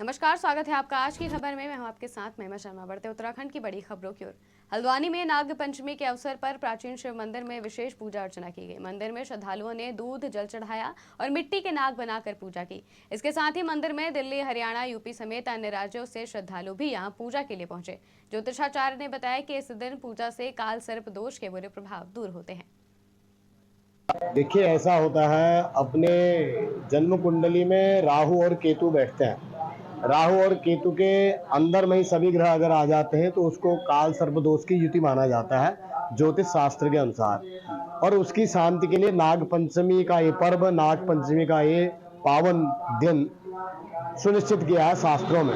नमस्कार, स्वागत है आपका आज की खबर में। मैं हूं आपके साथ महिमा शर्मा। बढ़ते उत्तराखंड की बड़ी खबरों की ओर। हल्द्वानी में नाग पंचमी के अवसर पर प्राचीन शिव मंदिर में विशेष पूजा अर्चना की गई। मंदिर में श्रद्धालुओं ने दूध जल चढ़ाया और मिट्टी के नाग बनाकर पूजा की। इसके साथ ही मंदिर में दिल्ली, हरियाणा, यूपी समेत अन्य राज्यों से श्रद्धालु भी यहाँ पूजा के लिए पहुंचे। ज्योतिषाचार्य ने बताया कि इस दिन पूजा से काल सर्प दोष के बुरे प्रभाव दूर होते हैं। देखिए, ऐसा होता है, अपने जन्म कुंडली में राहु और केतु बैठते हैं। राहु और केतु के अंदर में ही सभी ग्रह अगर आ जाते हैं तो उसको काल सर्प दोष की युति माना जाता है ज्योतिष शास्त्र के अनुसार। और उसकी शांति के लिए नाग पंचमी का ये पर्व, नाग पंचमी का ये पावन दिन सुनिश्चित किया है शास्त्रों में।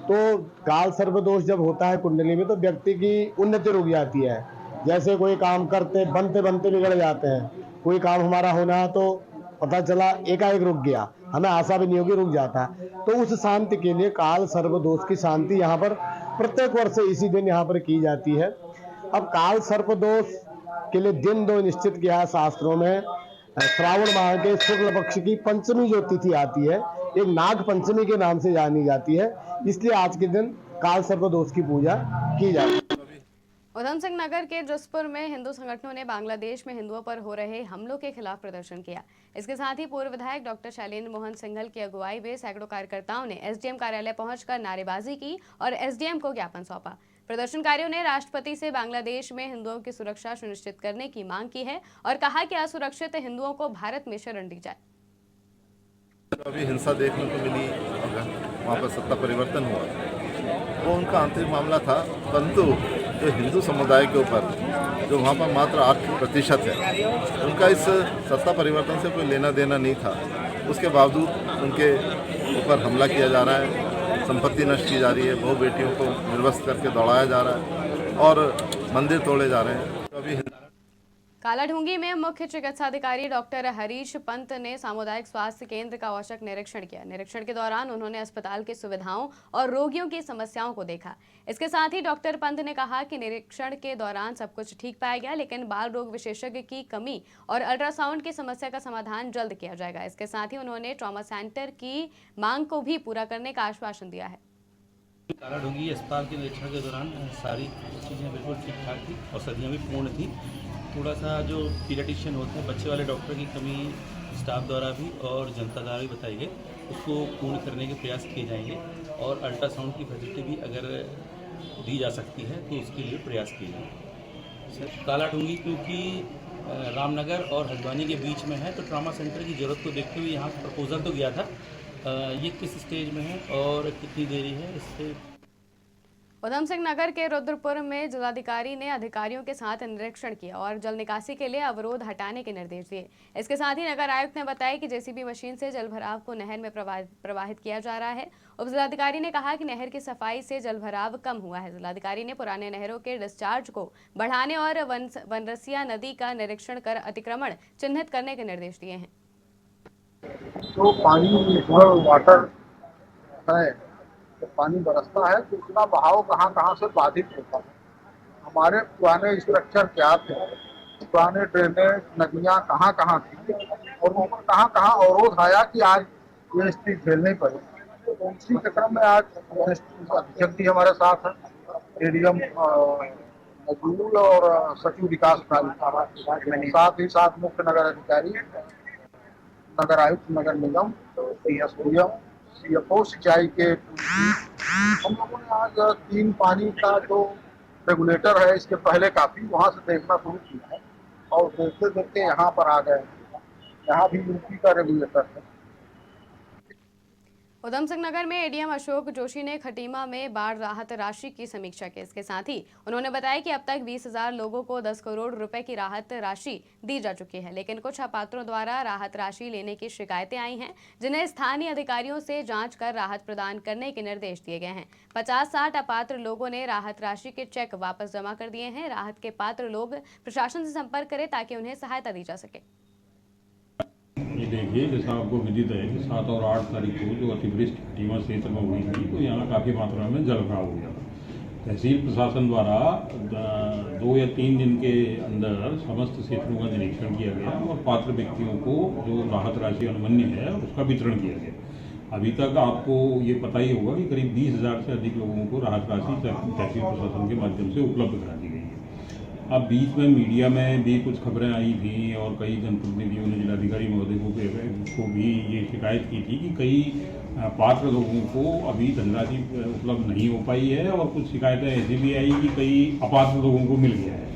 तो काल सर्प दोष जब होता है कुंडली में तो व्यक्ति की उन्नति रुक जाती है। जैसे कोई काम करते बनते बनते बिगड़ जाते हैं, कोई काम हमारा होना है तो पता चला एकाएक रुक गया, हमें आशा भी नहीं होगी, रुक जाता है। तो उस शांति के लिए काल सर्प दोष की शांति यहाँ पर प्रत्येक वर्ष इसी दिन यहाँ पर की जाती है। अब काल सर्प दोष के लिए दिन दो निश्चित किया है शास्त्रों में। श्रावण माह के शुक्ल पक्ष की पंचमी जो तिथि आती है, एक नाग पंचमी के नाम से जानी जाती है, इसलिए आज के दिन काल सर्प दोष की पूजा की जाती है। उधम सिंह नगर के जसपुर में हिंदू संगठनों ने बांग्लादेश में हिंदुओं पर हो रहे हमलों के खिलाफ प्रदर्शन किया। इसके साथ ही पूर्व विधायक डॉक्टर शैलेंद्र मोहन सिंघल की अगुवाई में सैकड़ों कार्यकर्ताओं ने एसडीएम कार्यालय पहुंचकर नारेबाजी की और एसडीएम को ज्ञापन सौंपा। प्रदर्शनकारियों ने राष्ट्रपति से बांग्लादेश में हिंदुओं की सुरक्षा सुनिश्चित करने की मांग की है और कहा कि असुरक्षित हिंदुओं को भारत में शरण दी जाए। अभी हिंसा देखने को मिली, वहाँ पर सत्ता परिवर्तन हुआ, वो उनका आंतरिक मामला था, परंतु जो हिंदू समुदाय के ऊपर जो वहाँ पर मात्र 8% है, उनका इस सत्ता परिवर्तन से कोई लेना देना नहीं था। उसके बावजूद उनके ऊपर हमला किया जा रहा है, संपत्ति नष्ट की जा रही है, बहु बेटियों को निर्वस्त्र करके दौड़ाया जा रहा है और मंदिर तोड़े जा रहे हैं। अभी कालाढूंगी में मुख्य चिकित्साधिकारी डॉक्टर हरीश पंत ने सामुदायिक स्वास्थ्य केंद्र का औचक निरीक्षण किया। निरीक्षण के दौरान उन्होंने अस्पताल की सुविधाओं और रोगियों की समस्याओं को देखा। इसके साथ ही डॉक्टर पंत ने कहा कि निरीक्षण के दौरान सब कुछ ठीक पाया गया, लेकिन बाल रोग विशेषज्ञ की कमी और अल्ट्रासाउंड की समस्या का समाधान जल्द किया जाएगा। इसके साथ ही उन्होंने ट्रॉमा सेंटर की मांग को भी पूरा करने का आश्वासन दिया है। कालाढूंगी अस्पताल के निरीक्षण के दौरान सारी चीज़ें बिल्कुल ठीक ठाक थी, औषधियाँ भी पूर्ण थी। थोड़ा सा जो पीडियाट्रिशियन होते हैं, बच्चे वाले डॉक्टर की कमी स्टाफ द्वारा भी और जनता द्वारा भी बताई गई, उसको पूर्ण करने के प्रयास किए जाएंगे और अल्ट्रासाउंड की फैसिलिटी भी अगर दी जा सकती है तो उसके लिए प्रयास किए जाएंगे। कालाढूंगी क्योंकि रामनगर और हल्द्वानी के बीच में है, तो ट्रॉमा सेंटर की ज़रूरत को देखते हुए यहाँ प्रपोजल तो गया था। ये किस स्टेज में है और कितनी देरी है, इससे उधम सिंह नगर के रुद्रपुर में जिलाधिकारी ने अधिकारियों के साथ निरीक्षण किया और जल निकासी के लिए अवरोध हटाने के निर्देश दिए। इसके साथ ही नगर आयुक्त ने बताया कि जेसीबी मशीन से जल भराव को नहर में प्रवाहित किया जा रहा है। उप जिलाधिकारी ने कहा कि नहर की सफाई से जल भराव कम हुआ है। जिलाधिकारी ने पुराने नहरों के डिस्चार्ज को बढ़ाने और वनरसिया नदी का निरीक्षण कर अतिक्रमण चिन्हित करने के निर्देश दिए हैं। तो पानी वाटर है, तो पानी बरसता है तो उसका बहाव कहाँ कहाँ से बाधित होता है। हमारे पुराने स्ट्रक्चर क्या थे, पुराने ड्रेनेज नदियाँ कहाँ कहाँ थी और उन पर कहाँ कहाँ अवरोध आया कि आज ये स्थिति झेलनी पड़ी। तो उसी के क्रम में आज अध्यक्ष भी हमारे साथ है, एडीएम नजूल और सचिव विकास प्राधिकार, साथ ही साथ मुख्य नगर अधिकारी, नगर आयुक्त नगर निगम, एसडीएम, सीएफओ सिंचाई के। हम लोगों ने आज 3 पानी का जो रेगुलेटर है, इसके पहले काफी वहां से देखना शुरू किया है और देखते देखते यहाँ पर आ गए। यहाँ भी यूपी का रेगुलेटर है। उधम सिंह नगर में एडीएम अशोक जोशी ने खटीमा में बाढ़ राहत राशि की समीक्षा की। इसके साथ ही उन्होंने बताया कि अब तक 20,000 लोगों को 10 करोड़ रुपए की राहत राशि दी जा चुकी है, लेकिन कुछ अपात्रों द्वारा राहत राशि लेने की शिकायतें आई हैं, जिन्हें स्थानीय अधिकारियों से जांच कर राहत प्रदान करने के निर्देश दिए गए हैं। 50-60 अपात्र लोगों ने राहत राशि के चेक वापस जमा कर दिए हैं। राहत के पात्र लोग प्रशासन से संपर्क करें ताकि उन्हें सहायता दी जा सके। ये देखिए, जैसा आपको विदित है कि 7 और 8 तारीख को जो अतिवृष्टि खटीमा क्षेत्र में हुई थी, तो यहाँ काफ़ी मात्रा में जल भराव हो गया था। तहसील प्रशासन द्वारा 2 या 3 दिन के अंदर समस्त क्षेत्रों का निरीक्षण किया गया और पात्र व्यक्तियों को जो राहत राशि अनुमन्य है उसका वितरण किया गया। अभी तक आपको ये पता ही होगा कि करीब 20,000 से अधिक लोगों को राहत राशि तहसील प्रशासन के माध्यम से उपलब्ध करा दी गई है। अब बीच में मीडिया में भी कुछ खबरें आई थी और कई जनप्रतिनिधियों ने जिलाधिकारी महोदय को भी ये शिकायत की थी कि कई पात्र लोगों को अभी धनराशि उपलब्ध नहीं हो पाई है और कुछ शिकायतें ऐसी भी आई कि कई अपात्र लोगों को मिल गया है।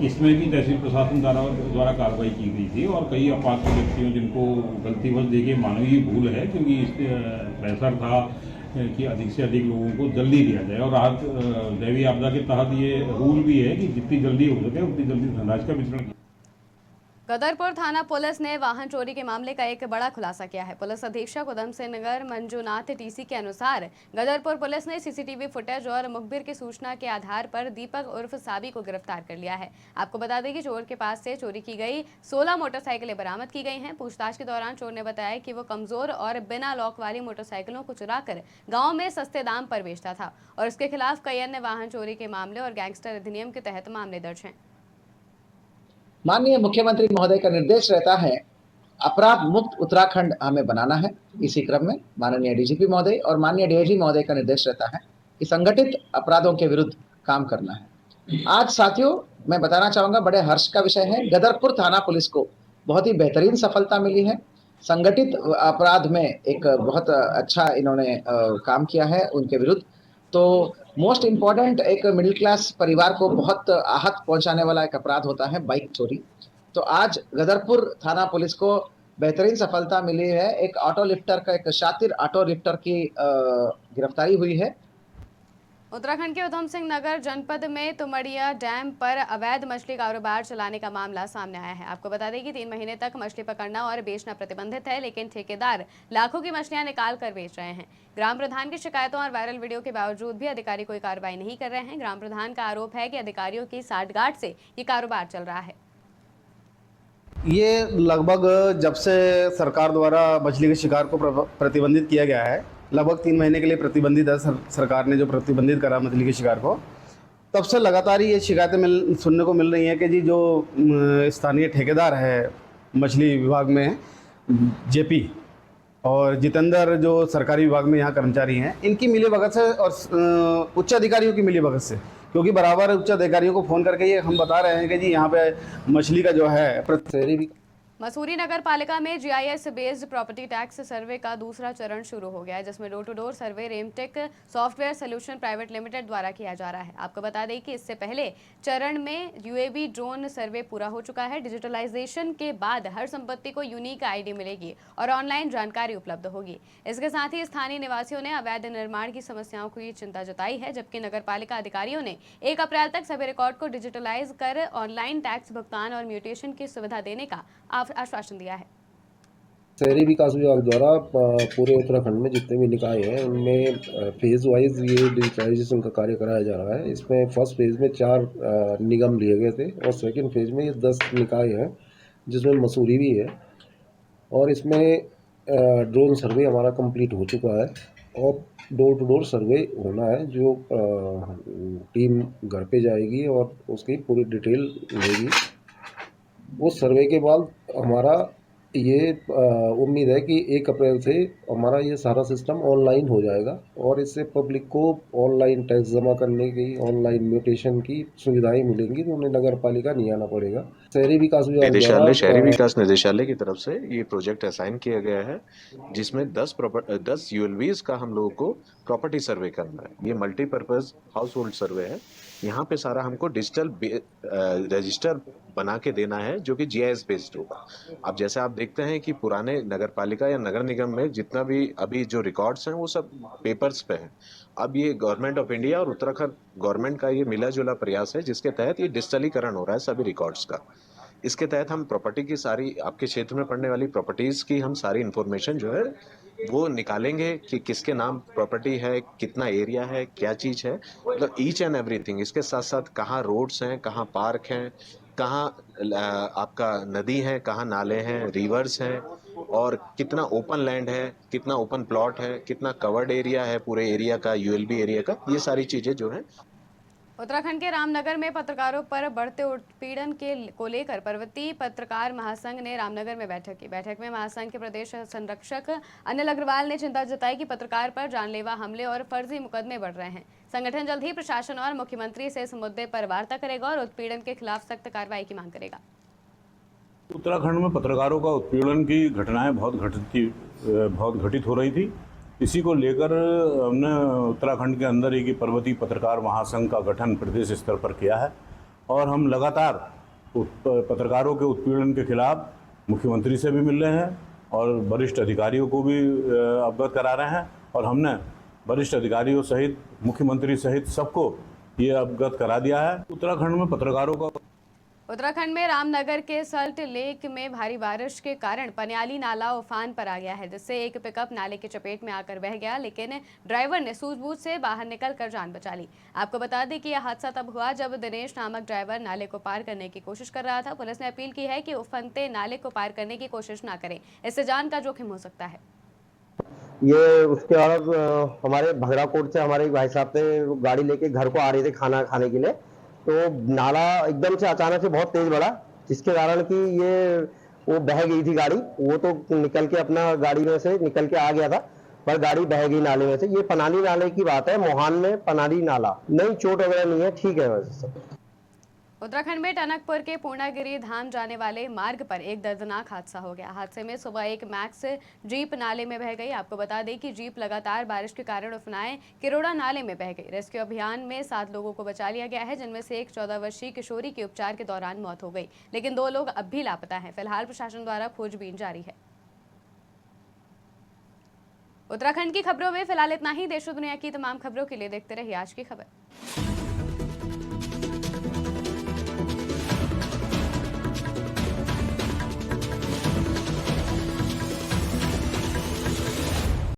इसमें भी तहसील प्रशासन द्वारा कार्रवाई की गई थी और कई अपात्र व्यक्तियों जिनको गलतीवश देखिए मानवीय भूल है, क्योंकि इस प्रेशर था कि अधिक से अधिक लोगों को जल्दी दिया जाए और राहत दैवीय आपदा के तहत ये रूल भी है कि जितनी जल्दी हो सके उतनी जल्दी धनराशि का वितरण किया। गदरपुर थाना पुलिस ने वाहन चोरी के मामले का एक बड़ा खुलासा किया है। पुलिस अधीक्षक उधम सिंह नगर मंजूनाथ टीसी के अनुसार गदरपुर पुलिस ने सीसीटीवी फुटेज और मुखबिर की सूचना के आधार पर दीपक उर्फ साबी को गिरफ्तार कर लिया है। आपको बता दें कि चोर के पास से चोरी की गई 16 मोटरसाइकिलें बरामद की गई हैं। पूछताछ के दौरान चोर ने बताया कि वो कमजोर और बिना लॉक वाली मोटरसाइकिलों को चुराकर गाँव में सस्ते दाम पर बेचता था और उसके खिलाफ कई अन्य वाहन चोरी के मामले और गैंगस्टर अधिनियम के तहत मामले दर्ज हैं। माननीय मुख्यमंत्री महोदय का निर्देश रहता है अपराध मुक्त उत्तराखंड हमें बनाना है। इसी क्रम में माननीय डीजीपी महोदय और माननीय डीआईजी महोदय का निर्देश रहता है कि संगठित अपराधों के विरुद्ध काम करना है। आज साथियों मैं बताना चाहूंगा, बड़े हर्ष का विषय है, गदरपुर थाना पुलिस को बहुत ही बेहतरीन सफलता मिली है। संगठित अपराध में एक बहुत अच्छा इन्होंने काम किया है उनके विरुद्ध। तो मोस्ट इम्पॉर्टेंट एक मिडिल क्लास परिवार को बहुत आहत पहुंचाने वाला एक अपराध होता है बाइक चोरी। तो आज गदरपुर थाना पुलिस को बेहतरीन सफलता मिली है। एक ऑटो लिफ्टर का, एक शातिर ऑटो लिफ्टर की गिरफ्तारी हुई है। उत्तराखंड के उधम सिंह नगर जनपद में तुमड़िया डैम पर अवैध मछली कारोबार चलाने का मामला सामने आया है। आपको बता दें कि 3 महीने तक मछली पकड़ना और बेचना प्रतिबंधित है, लेकिन ठेकेदार लाखों की मछलियां निकाल कर बेच रहे हैं। ग्राम प्रधान की शिकायतों और वायरल वीडियो के बावजूद भी अधिकारी कोई कार्रवाई नहीं कर रहे हैं। ग्राम प्रधान का आरोप है कि अधिकारियों की साठगांठ से ये कारोबार चल रहा है। ये लगभग जब से सरकार द्वारा मछली के शिकार को प्रतिबंधित किया गया है, लगभग 3 महीने के लिए प्रतिबंधित है सरकार ने जो प्रतिबंधित करा मछली के शिकार को, तब से लगातार ये शिकायतें सुनने को मिल रही हैं कि जी जो स्थानीय ठेकेदार है मछली विभाग में जेपी और जितेंद्र जो सरकारी विभाग में यहाँ कर्मचारी हैं, इनकी मिलीभगत से और उच्च अधिकारियों की मिलीभगत से, क्योंकि बराबर उच्च अधिकारियों को फ़ोन करके ये हम बता रहे हैं कि जी यहाँ पे मछली का जो है मसूरी नगर पालिका में GIS based property tax survey का दूसरा चरण शुरू हो गया है, जिसमें door to door survey Remtech software solution private limited द्वारा किया जा रहा है। आपको बता दें कि इससे पहले चरण में यूएवी ड्रोन सर्वे पूरा हो चुका है। डिजिटलाइजेशन के बाद हर संपत्ति को यूनिक आईडी मिलेगी और ऑनलाइन जानकारी उपलब्ध होगी। इसके साथ ही स्थानीय निवासियों ने अवैध निर्माण की समस्याओं की चिंता जताई है, जबकि नगर पालिका अधिकारियों ने 1 अप्रैल तक सभी रिकॉर्ड को डिजिटलाइज कर ऑनलाइन टैक्स भुगतान और म्यूटेशन की सुविधा देने का आश्वासन दिया है। शहरी विकास विभाग द्वारा पूरे उत्तराखंड में जितने भी निकाय हैं उनमें फेज वाइज ये डिजिटलाइजेशन का कार्य कराया जा रहा है। इसमें फर्स्ट फेज में 4 निगम लिए गए थे और सेकंड फेज में ये 10 निकाय हैं, जिसमें मसूरी भी है। और इसमें ड्रोन सर्वे हमारा कंप्लीट हो चुका है और डोर टू डोर सर्वे होना है, जो टीम घर पे जाएगी और उसकी पूरी डिटेल लेगी। उस सर्वे के बाद हमारा ये उम्मीद है कि 1 अप्रैल से हमारा ये सारा सिस्टम ऑनलाइन हो जाएगा और इससे पब्लिक को ऑनलाइन टैक्स जमा करने की, ऑनलाइन म्यूटेशन की सुविधाएं मिलेंगी, तो उन्हें नगर पालिका नहीं आना पड़ेगा। शहरी विकास निदेशालय की तरफ से ये प्रोजेक्ट असाइन किया गया है, जिसमें 10 यूएलवीज का हम लोगों को प्रॉपर्टी सर्वे करना है। ये मल्टीपर्पज हाउस होल्ड सर्वे है। यहाँ पे सारा हमको डिजिटल रजिस्टर बना के देना है, जो कि जीआईएस बेस्ड होगा। अब जैसे आप देखते हैं कि पुराने नगर पालिका या नगर निगम में जितना भी अभी जो रिकॉर्ड्स हैं वो सब पेपर्स पे हैं। अब ये गवर्नमेंट ऑफ इंडिया और उत्तराखंड गवर्नमेंट का ये मिला जुला प्रयास है, जिसके तहत ये डिजिटलीकरण हो रहा है सभी रिकॉर्ड्स का। इसके तहत हम प्रॉपर्टी की सारी, आपके क्षेत्र में पड़ने वाली प्रॉपर्टीज़ की हम सारी इन्फॉर्मेशन जो है वो निकालेंगे कि किसके नाम प्रॉपर्टी है, कितना एरिया है, क्या चीज़ है, मतलब ईच एंड एवरीथिंग। इसके साथ साथ कहाँ रोड्स हैं, कहाँ पार्क हैं, कहाँ आपका नदी है, कहाँ नाले हैं, रिवर्स हैं, और कितना ओपन लैंड है, कितना ओपन प्लॉट है, कितना कवर्ड एरिया है पूरे एरिया का, यूएलबी एरिया का, ये सारी चीज़ें जो हैं। उत्तराखंड के रामनगर में पत्रकारों पर बढ़ते उत्पीड़न को लेकर पर्वतीय पत्रकार महासंघ ने रामनगर में बैठक की। बैठक में महासंघ के प्रदेश संरक्षक अनिल अग्रवाल ने चिंता जताई कि पत्रकार पर जानलेवा हमले और फर्जी मुकदमे बढ़ रहे हैं। संगठन जल्द ही प्रशासन और मुख्यमंत्री से इस मुद्दे पर वार्ता करेगा और उत्पीड़न के खिलाफ सख्त कार्रवाई की मांग करेगा। उत्तराखंड में पत्रकारों का उत्पीड़न की घटनाएं बहुत घटित हो रही थी। इसी को लेकर हमने उत्तराखंड के अंदर एक पर्वतीय पत्रकार महासंघ का गठन प्रदेश स्तर पर किया है और हम लगातार पत्रकारों के उत्पीड़न के खिलाफ मुख्यमंत्री से भी मिल रहे हैं और वरिष्ठ अधिकारियों को भी अवगत करा रहे हैं और हमने वरिष्ठ अधिकारियों सहित मुख्यमंत्री सहित सबको ये अवगत करा दिया है। उत्तराखंड में पत्रकारों का उत्तराखंड में रामनगर के सल्ट लेक में भारी बारिश के कारण पनियाली नाला उफान पर आ गया है, जिससे एक पिकअप नाले की चपेट में आकर बह गया, लेकिन ड्राइवर ने सूझबूझ से बाहर निकलकर जान बचा ली। आपको बता दें कि यह हादसा तब हुआ जब दिनेश नामक ड्राइवर नाले को पार करने की कोशिश कर रहा था। पुलिस ने अपील की है कि उफनते नाले को पार करने की कोशिश न करें, इससे जान का जोखिम हो सकता है। ये उसके बाद हमारे भगराकोट से हमारे भाई साहब थे, गाड़ी लेके घर को आ रहे थे खाना खाने के लिए, तो नाला एकदम से अचानक से बहुत तेज बढ़ा, जिसके कारण कि वो बह गई थी गाड़ी। वो तो निकल के अपना गाड़ी में से निकल के आ गया था, पर गाड़ी बह गई नाले में से। ये पनाली नाले की बात है, मोहान में पनाली नाला। नहीं, चोट वगैरह नहीं है, ठीक है वैसे सब। उत्तराखंड में टनकपुर के पूर्णागिरी धाम जाने वाले मार्ग पर एक दर्दनाक हादसा हो गया। हादसे में सुबह एक मैक्स जीप नाले में बह गई। आपको बता दें कि जीप लगातार बारिश के कारण उफनाए किरोड़ा नाले में बह गई। रेस्क्यू अभियान में 7 लोगों को बचा लिया गया है, जिनमें से एक 14 वर्षीय किशोरी की उपचार के दौरान मौत हो गई, लेकिन 2 लोग अब भी लापता हैं। फिलहाल प्रशासन द्वारा खोजबीन जारी है। उत्तराखंड की खबरों में फिलहाल इतना ही। देश और दुनिया की तमाम खबरों के लिए देखते रहिए आज की खबर।